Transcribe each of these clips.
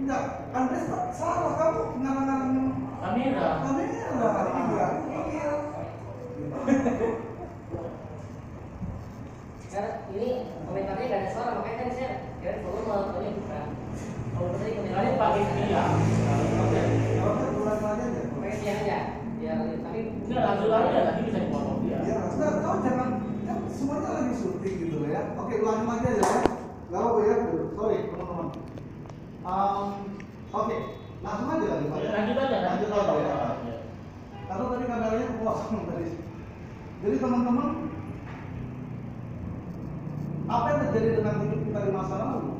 enggak, Anda salah, kamu ngarang-ngarang kamera. Karena ini komentarnya gak ada suara, makanya kan saya kira volume bukan. Kalau tadi komentarnya Pakai dia. Kalau bulan aja ya. pakai dia aja. Ya, tapi Enggak langsung aja, nanti bisa dipotong dia. Ya, sudah, kau jangan, kan semuanya lagi syuting gitu ya. Oke, ulangin lagi aja ya. Gak apa ya, sorry teman-teman. Oke, langsung aja lagi Pak. Lanjut aja. Lanjut aja ya. Karena tadi kameranya kosong tadi. Jadi teman-teman, apa yang terjadi dengan hidup kita di masa lalu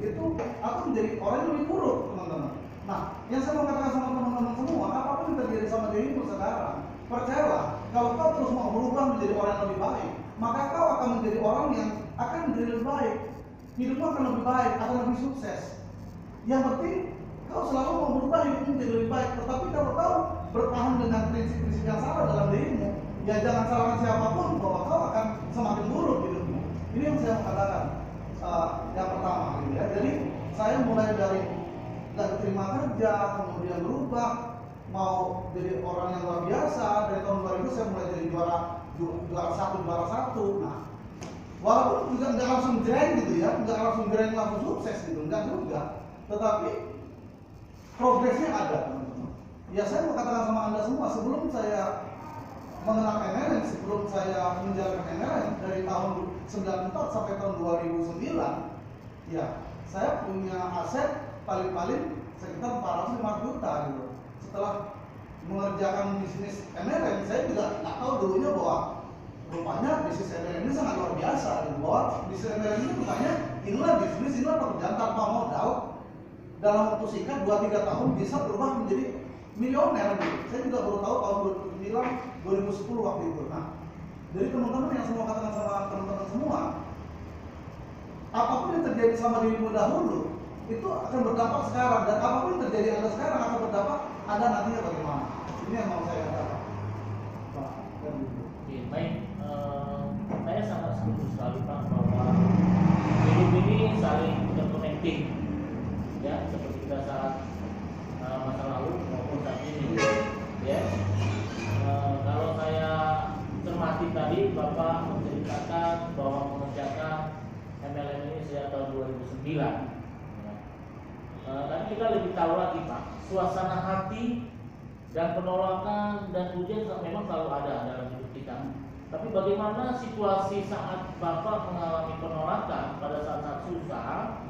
itu akan menjadi orang yang lebih buruk, teman-teman. Nah, yang saya mau katakan sama teman-teman semua, apapun yang terjadi sama dirimu sekarang, percayalah, kalau kau terus mau berubah menjadi orang yang lebih baik, maka kau akan menjadi orang yang akan menjadi lebih baik. Hidupmu akan lebih baik, akan lebih sukses. Yang penting kau selalu mau berubah hidupmu menjadi lebih baik. Tetapi kalau kau bertahan dengan prinsip-prinsip yang salah dalam dirimu, ya jangan salahkan siapapun bahwa kau akan semakin buruk hidupmu. Ini yang saya mau katakan. Yang pertama, gitu ya. Jadi saya mulai dari terima kerja, kemudian berubah, mau jadi orang yang luar biasa. Dari tahun 2000 saya mulai jadi juara satu. Nah, walaupun juga nggak langsung jreng gitu ya, nggak langsung jreng langsung sukses gitu, nggak juga. Tetapi progresnya ada. Ya saya mau katakan sama Anda semua, sebelum saya mengenal MLM, sebelum saya menjalankan MLM dari tahun 94 sampai tahun 2009, ya saya punya aset paling-paling sekitar 405 juta gitu. Setelah mengerjakan bisnis MLM, saya juga nggak tahu dulunya bahwa rupanya bisnis MLM ini sangat luar biasa gitu. Bahwa bisnis MLM ini rupanya inilah bisnis, inilah pekerjaan tanpa modal dalam waktu singkat 2-3 tahun bisa berubah menjadi milioner gitu. Saya juga baru tahu tahun 2009, 2010 waktu itu. Nah, jadi teman-teman yang semua katakan sama teman-teman semua, apapun yang terjadi sama dirimu dahulu itu akan berdampak sekarang, dan apapun yang terjadi Anda sekarang akan berdampak Anda nantinya bagaimana. Ini yang mau saya katakan. Oke, baik. Saya sangat setuju sekali Pak bahwa hidup ini saling interconnecting, ya, seperti kita saat masa lalu maupun saat ini, ya. Kalau saya cermati tadi Bapak menceritakan bahwa mengerjakan MLM ini sejak tahun 2009. Ya. Tapi kita lebih tahu lagi Pak, suasana hati dan penolakan dan ujian memang selalu ada dalam hidup kita. Tapi bagaimana situasi saat Bapak mengalami penolakan pada saat-saat susah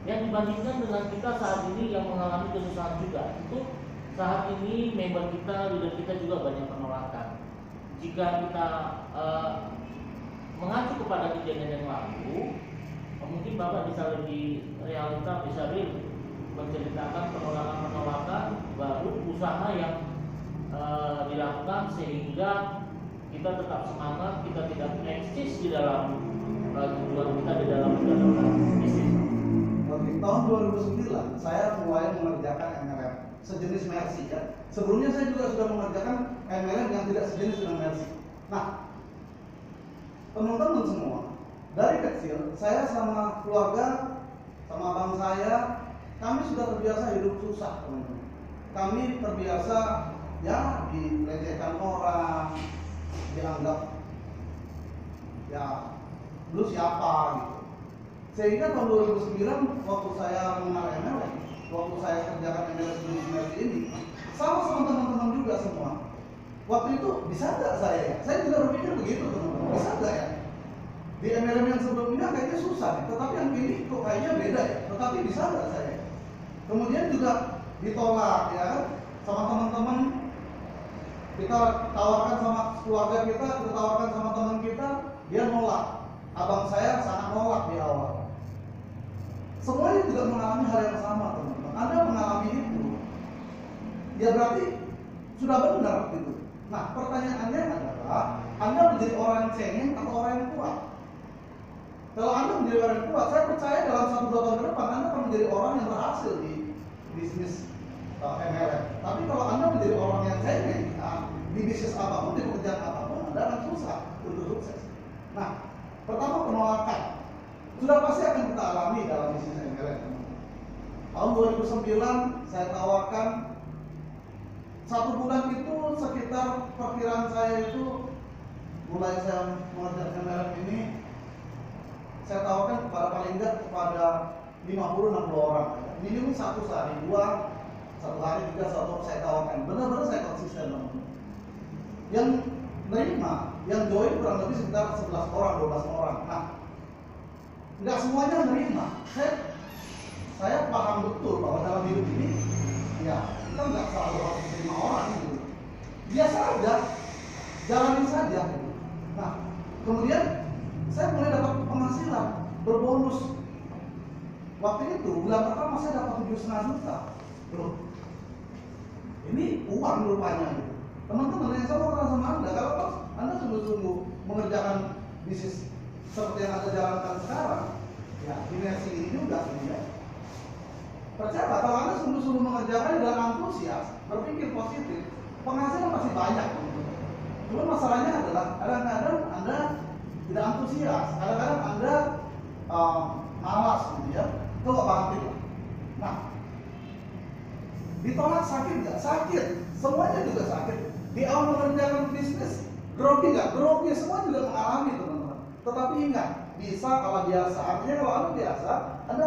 yang dibandingkan dengan kita saat ini yang mengalami kesusahan juga. Itu saat ini member kita, leader kita juga banyak penolakan. Jika kita mengacu kepada kejadian yang lalu, mungkin Bapak bisa lebih realita, bisa real menceritakan penolakan-penolakan baru usaha yang dilakukan sehingga kita tetap semangat, kita tidak eksis di dalam tujuan kita di dalam menjalankan bisnis. Oke, tahun 2009 saya mulai mengerjakan MLM sejenis Mercy ya. Sebelumnya saya juga sudah mengerjakan MLM yang tidak sejenis dengan Mercy. Nah, teman-teman semua, dari kecil saya sama keluarga, sama abang saya, kami sudah terbiasa hidup susah, teman-teman. Kami terbiasa ya dilecehkan orang, dianggap ya lu siapa gitu. Sehingga tahun 2009 waktu saya mengenal MLM, waktu saya kerjakan MLM sejenis ini, sama teman-teman juga semua. Waktu itu bisa nggak saya ya? Saya juga berpikir begitu, teman-teman. Bisa nggak ya? Di MLM yang sebelumnya kayaknya susah, tetapi yang ini kok kayaknya beda ya. Tetapi bisa nggak saya? Kemudian juga ditolak ya kan, sama teman-teman. Kita tawarkan sama keluarga kita tawarkan sama teman kita, dia nolak. Abang saya sangat nolak di awal. Semuanya juga mengalami hal yang sama, teman-teman. Anda mengalami itu, ya berarti sudah benar gitu. Nah, pertanyaannya adalah, Anda menjadi orang yang cengeng atau orang yang kuat? Kalau Anda menjadi orang yang kuat, saya percaya dalam 1-2 tahun ke depan Anda akan menjadi orang yang berhasil di bisnis MLM. Tapi kalau Anda menjadi orang yang cengeng, di bisnis apapun, di pekerjaan apapun, Anda akan susah untuk sukses. Nah, pertama penolakan sudah pasti akan kita alami dalam bisnis MLM. Tahun 2009 saya tawarkan 1 bulan itu sekitar perkiraan saya itu mulai saya mengerjakan MLM ini, saya tawarkan kepada paling enggak kepada 50-60 orang, minimum 1 sehari, 2, 1 hari, 3, 1 saya tawarkan. Benar-benar saya konsisten teman-teman. Yang menerima, yang join kurang lebih sekitar 11 orang, 12 orang. Nah, nggak semuanya menerima. Saya paham betul bahwa dalam hidup ini, ya kita nggak selalu harus menerima orang gitu. Biasa aja, jalanin saja gitu. Nah, kemudian saya mulai dapat penghasilan berbonus. Waktu itu bulan pertama saya dapat 7,5 juta. Loh, ini uang rupanya gitu. Teman-teman yang saya mau kenal sama Anda, kalau Anda sungguh-sungguh mengerjakan bisnis seperti yang Anda jalankan sekarang, ya inersi ini juga sebenarnya. Percaya kalau Anda sungguh-sungguh mengerjakan dengan antusias, berpikir positif, penghasilan masih banyak. Cuma masalahnya adalah kadang-kadang Anda tidak antusias, kadang-kadang Anda malas gitu ya, coba bangkit. Nah, ditolak sakit nggak? Sakit, semuanya juga sakit. Di awal mengerjakan bisnis, grogi nggak? Grogi, semua juga mengalami teman-teman. Tetapi ingat, bisa kalau biasa. Artinya kalau Anda biasa, Anda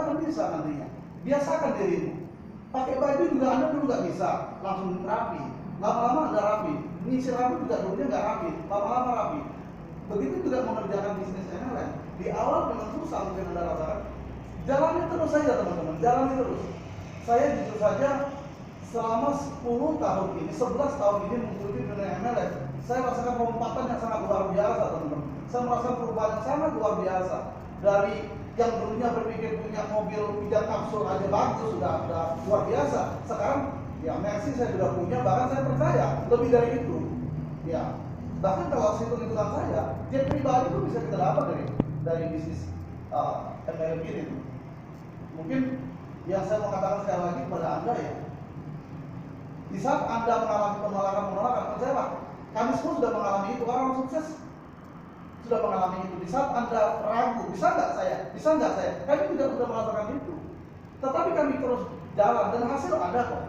akan bisa nantinya. Biasakan dirimu. Pakai baju juga Anda dulu nggak bisa, langsung rapi. Lama-lama Anda rapi. Ngisi rapi juga dulunya nggak rapi, lama-lama rapi. Begitu juga mengerjakan bisnis MLM. Di awal memang susah mungkin Anda rasakan. Jalani terus saja teman-teman, jalani terus. Saya jujur saja selama 10 tahun ini, 11 tahun ini mengikuti dunia MLM, saya rasakan lompatan yang sangat luar biasa teman-teman. Saya merasakan perubahan yang sangat luar biasa. Dari yang dulunya berpikir punya mobil pijat kapsul aja bagus, sudah luar biasa. Sekarang ya Mercy saya sudah punya, bahkan saya percaya lebih dari itu. Ya, bahkan kalau hitung-hitungan saya, jet pribadi itu bisa kita dapat dari bisnis MLM ini. Mungkin yang saya mau katakan sekali lagi kepada Anda ya, di saat Anda mengalami penolakan, percayalah, kami semua sudah mengalami itu, orang sukses sudah mengalami itu. Di saat Anda ragu, bisa nggak saya, kami juga sudah merasakan itu. Tetapi kami terus jalan dan hasil ada kok.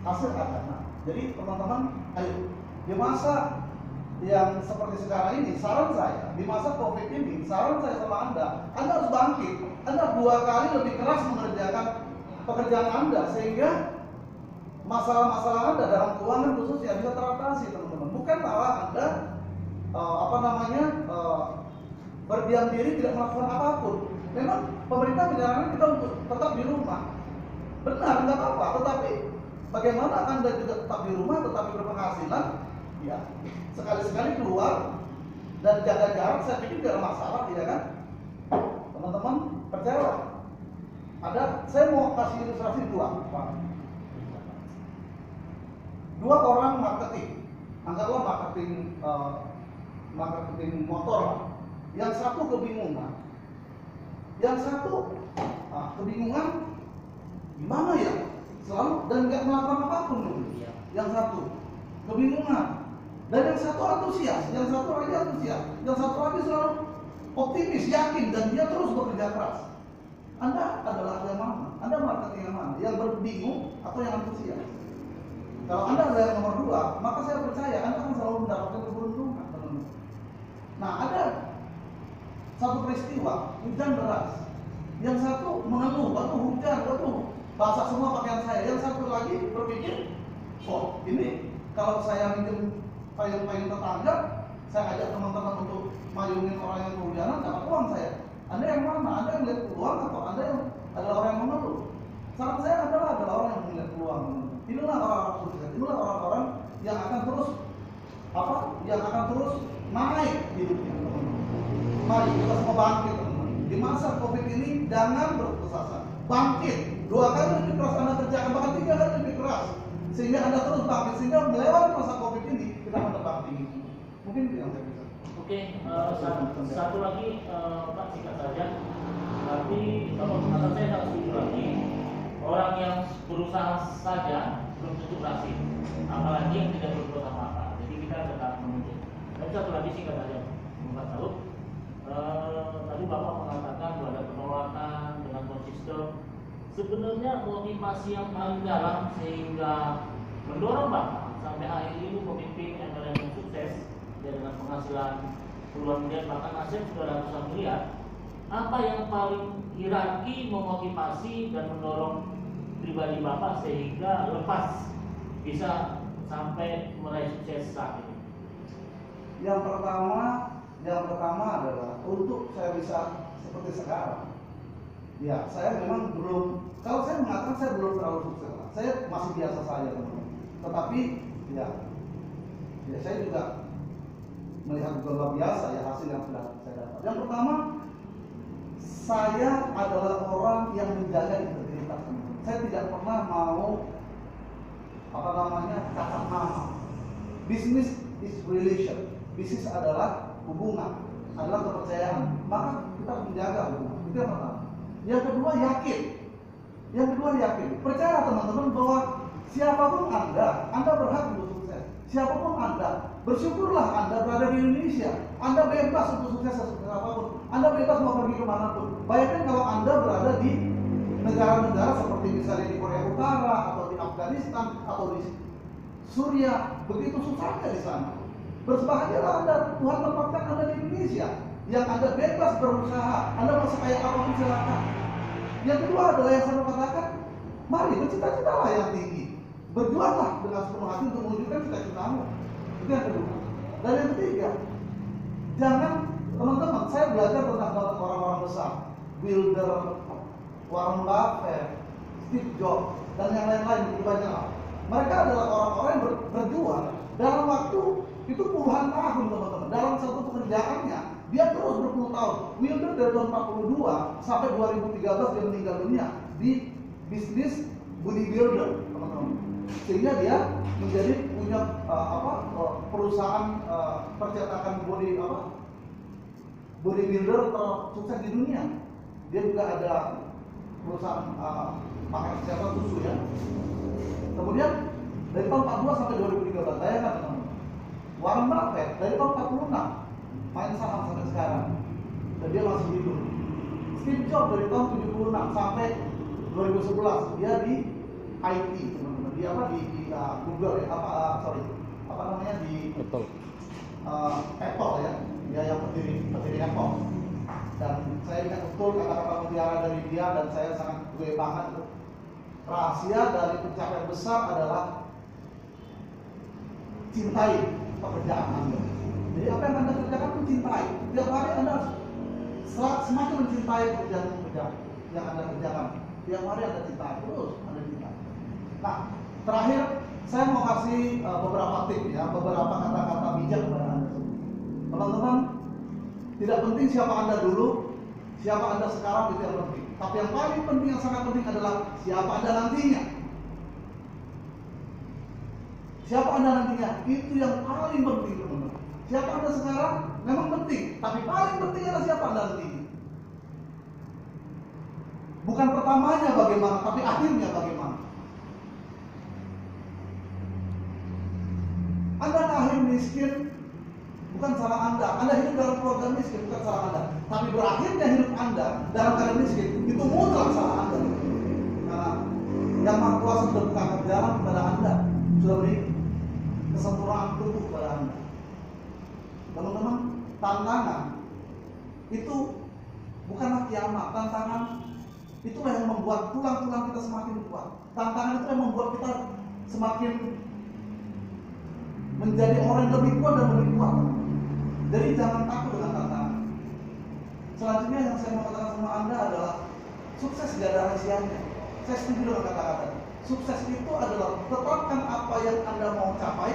Hasil ada. Nah, jadi teman-teman, ayo di masa yang seperti sekarang ini, saran saya di masa COVID ini, saran saya sama Anda harus bangkit. Anda 2 kali lebih keras mengerjakan pekerjaan Anda sehingga masalah-masalah Anda dalam keuangan khususnya bisa teratasi teman-teman. Bukan malah Anda berdiam diri tidak melakukan apapun. Memang pemerintah menyarankan kita untuk tetap di rumah. Benar, nggak apa-apa. Tetapi bagaimana Anda juga tetap di rumah tetapi berpenghasilan? Ya, sekali-sekali keluar dan jaga jarak. Saya pikir tidak ada masalah, tidak kan? Teman-teman, percayalah. Saya mau kasih ilustrasi 2, Pak. 2 orang marketing, anggaplah marketing motor. Yang satu kebingungan, kebingungan gimana ya, selalu dan nggak melakukan apapun dulu. Yang satu kebingungan, dan yang satu antusias, yang satu lagi selalu optimis, yakin, dan dia terus bekerja keras. Anda adalah yang mana? Anda marketing yang mana? Yang berbingung atau yang antusias? Kalau Anda adalah yang nomor 2, maka saya percaya Anda akan selalu mendapatkan keberuntungan, teman-teman. Nah, ada satu peristiwa, hujan deras. Yang satu mengeluh, hujan, basah semua pakaian saya. Yang satu lagi berpikir, ini kalau saya minjem payung-payung tetangga, saya ajak teman-teman untuk mayungin orang yang kehujanan, dapat uang saya. Anda yang mana? Anda yang melihat peluang atau Anda yang adalah orang yang mengeluh? Saran saya adalah orang yang melihat peluang. Inilah orang-orang sukses, inilah orang-orang yang akan terus naik hidupnya, teman-teman. Mari kita semua bangkit, teman-teman. Di masa COVID ini jangan berputus asa. Bangkit. 2 kali lebih keras Anda kerjakan, bahkan 3 kali lebih keras. Sehingga Anda terus bangkit, sehingga melewati masa COVID ini kita akan terbang tinggi. Mungkin itu yang saya bisa. Oke, satu lagi Pak, singkat saja. Tapi kalau kata saya harus setuju lagi. Orang yang berusaha saja belum tentu berhasil, apalagi yang tidak berbuat apa-apa. Jadi kita tetap menuntut. Dan satu lagi singkat saja, Pak Saud. Tadi Bapak mengatakan bahwa ada penolakan dengan konsisten. Sebenarnya motivasi yang paling dalam sehingga mendorong Bapak sampai hari ini memimpin MLM yang sukses ya, dengan penghasilan puluhan miliar, bahkan aset sudah ratusan miliar. Apa yang paling hierarki memotivasi dan mendorong pribadi Bapak sehingga lepas bisa sampai meraih sukses saat ini? Yang pertama adalah untuk saya bisa seperti sekarang. Ya, saya memang belum, kalau saya mengatakan saya belum terlalu sukses, saya masih biasa saja teman-teman. Tetapi ya saya juga melihat luar biasa ya hasil yang sudah saya dapat. Yang pertama, saya adalah orang yang menjaga integritas. Saya tidak pernah mau cacat nama. Business is relation. Bisnis adalah hubungan, adalah kepercayaan. Maka kita harus menjaga hubungan. Itu yang pertama. Yang kedua, yakin. Percaya teman-teman bahwa siapapun Anda berhak untuk sukses. Siapapun Anda, bersyukurlah Anda berada di Indonesia. Anda bebas untuk sukses sesukses apapun. Anda bebas mau pergi kemanapun. Bayangkan kalau Anda berada di negara-negara seperti misalnya di Korea Utara atau di Afghanistan atau di Suriah, begitu susahnya di sana. Berbahagialah Anda, Tuhan tempatkan Anda di Indonesia yang Anda bebas berusaha, Anda mau sekaya apapun silakan. Yang kedua adalah yang saya mau katakan, mari bercita-citalah yang tinggi, berjuanglah dengan sepenuh hati untuk mewujudkan cita-citamu. Itu yang kedua. Dan yang ketiga, jangan teman-teman, saya belajar tentang orang-orang besar, Builder, Warren Buffett, Steve Jobs, dan yang lain-lain begitu banyak. Mereka adalah orang-orang yang berjuang dalam waktu itu puluhan tahun teman-teman. Dalam satu pekerjaannya dia terus berpuluh tahun. Wilder dari tahun 42 sampai 2013 dia meninggal dunia di bisnis bodybuilder teman-teman. Sehingga dia menjadi punya perusahaan percetakan bodybuilder tersukses di dunia. Dia juga ada perusahaan makanan kesehatan susu ya. Kemudian dari tahun 42 sampai 2013 bayangkan teman-teman. Warren Buffett dari tahun 46 main saham sampai sekarang dan dia masih hidup. Steve Jobs dari tahun 76 sampai 2011 dia di IT teman-teman. Dia di Google ya di Apple. Apple ya. Dia yang pendiri Apple. Dan saya ingat betul kata-kata mutiara dari dia dan saya sangat gue banget. Rahasia dari pencapaian besar adalah cintai pekerjaan Anda. Jadi apa yang Anda kerjakan pun cintai. Tiap hari Anda semakin mencintai pekerjaan yang Anda kerjakan. Tiap hari Anda cintai terus, Anda cintai. Nah, terakhir saya mau kasih beberapa tips ya, beberapa kata-kata bijak kepada Anda. Teman-teman, tidak penting siapa Anda dulu, siapa Anda sekarang itu yang penting. Tapi yang paling penting, yang sangat penting adalah siapa Anda nantinya. Siapa Anda nantinya, itu yang paling penting teman-teman. Siapa Anda sekarang memang penting, tapi paling penting adalah siapa Anda nantinya. Bukan pertamanya bagaimana, tapi akhirnya bagaimana. Anda lahir miskin, bukan salah Anda. Anda hidup dalam keluarga miskin, bukan salah Anda. Tapi berakhirnya hidup Anda dalam keadaan miskin, itu mutlak salah Anda. Karena yang Maha Kuasa sudah bukakan jalan kepada Anda, sudah beri kesempurnaan tubuh kepada Anda. Teman-teman, tantangan itu bukanlah kiamat. Tantangan itulah yang membuat tulang-tulang kita semakin kuat. Tantangan itu yang membuat kita semakin menjadi orang yang lebih kuat dan lebih kuat. Jadi jangan takut dengan tantangan. Selanjutnya yang saya mau katakan sama Anda adalah sukses tidak ada rahasianya. Saya setuju dengan kata-kata. Sukses itu adalah tetapkan apa yang Anda mau capai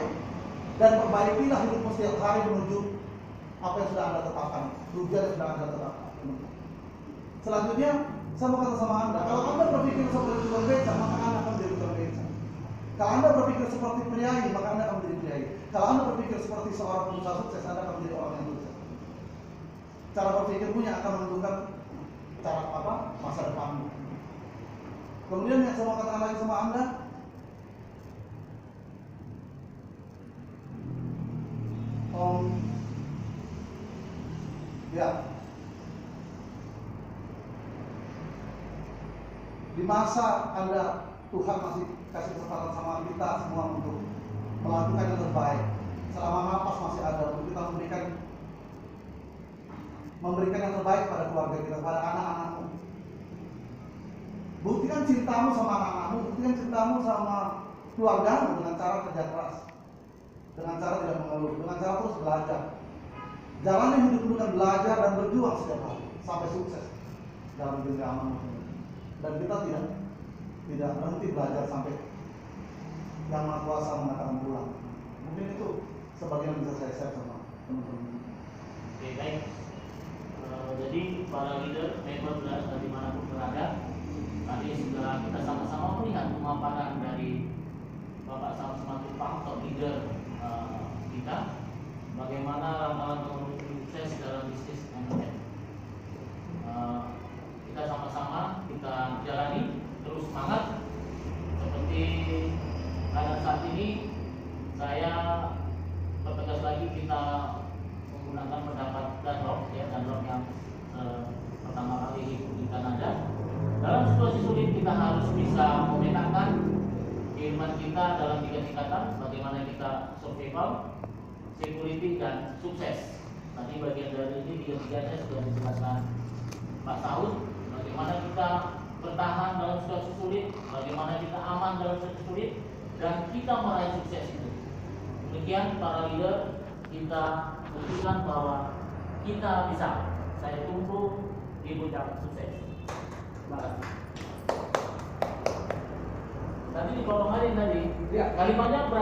dan perbaikilah hidupmu setiap hari menuju apa yang sudah Anda tetapkan, tujuan yang sudah Anda tetapkan. Selanjutnya, saya mau kata sama Anda, kalau Anda berpikir seperti tukang beca, maka Anda akan menjadi tukang beca. Kalau Anda berpikir seperti priayi, maka Anda akan menjadi priayi. Kalau Anda berpikir seperti seorang pengusaha sukses, Anda akan menjadi orang yang sukses. Cara berpikirmu yang akan menentukan masa depanmu. Kemudian yang saya mau katakan lagi sama Anda, masa Tuhan masih kasih kesempatan sama kita semua untuk melakukan yang terbaik. Selama nafas masih ada untuk kita memberikan yang terbaik pada keluarga kita, pada anak-anakmu. Buktikan cintamu sama anak-anakmu, buktikan cintamu sama keluargamu dengan cara kerja keras, dengan cara tidak mengeluh, dengan cara terus belajar. Jalani hidup dengan belajar dan berjuang setiap hari sampai sukses dalam dunia aman. Dan kita tidak berhenti belajar sampai Yang Maha Kuasa mengatakan pulang. Mungkin itu sebagian yang bisa saya share sama teman-teman. Oke, baik. Jadi para leader, member dimanapun berada, tadi sudah kita sama-sama melihat pemaparan dari Bapak Sam Simatupang, top leader kita, bagaimana ramalan menuju sukses dalam bisnis MLM. Kita sama-sama kita jalani, terus semangat. Seperti pada saat ini saya bertegas lagi kita menggunakan pendapat Dunlop, ya, Dunlop yang pertama kali di Kanada. Dalam situasi sulit kita harus bisa memetakan kehidupan kita dalam 3 tingkatan, bagaimana kita survival, security, dan sukses. Tadi bagian dari ini 3-tiganya sudah dijelaskan Pak Saud. Bagaimana kita bertahan dalam situasi sulit, bagaimana kita aman dalam situasi sulit, dan kita meraih sukses itu. Demikian para leader, kita buktikan bahwa kita bisa. Saya tunggu di puncak sukses. Terima kasih. Tadi di bawah hari tadi, Ya. kalimatnya